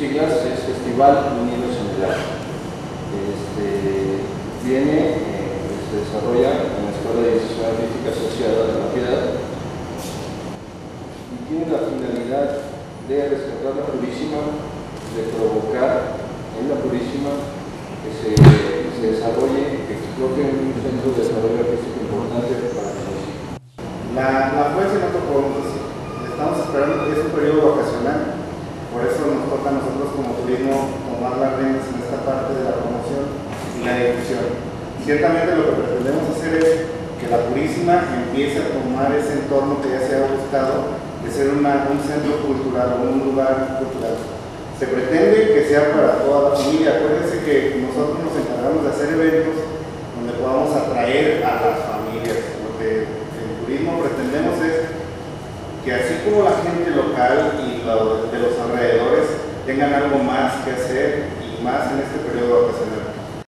siglas es Festival Unidos en el Arte. Se desarrolla en la Escuela de Iniciación Artística Asociada de la Piedad y tiene la finalidad de rescatar la Purísima, de provocar en la Purísima que se desarrolle, que explote un centro de desarrollo artístico importante para el municipio. La fuerza no podemos decir. Estamos esperando que es un periodo vacacional, por eso nos toca a nosotros como turismo tomar las riendas en esta parte de la promoción y la difusión. Ciertamente lo que pretendemos hacer es que la Purísima empiece a tomar ese entorno que ya se ha buscado de ser un centro cultural o un lugar cultural. Se pretende que sea para toda la familia. Acuérdense que nosotros nos encargamos de hacer eventos donde podamos atraer a las familias. Lo que en turismo pretendemos es que así como la gente local y de los alrededores tengan algo más que hacer y más en este periodo vacacional.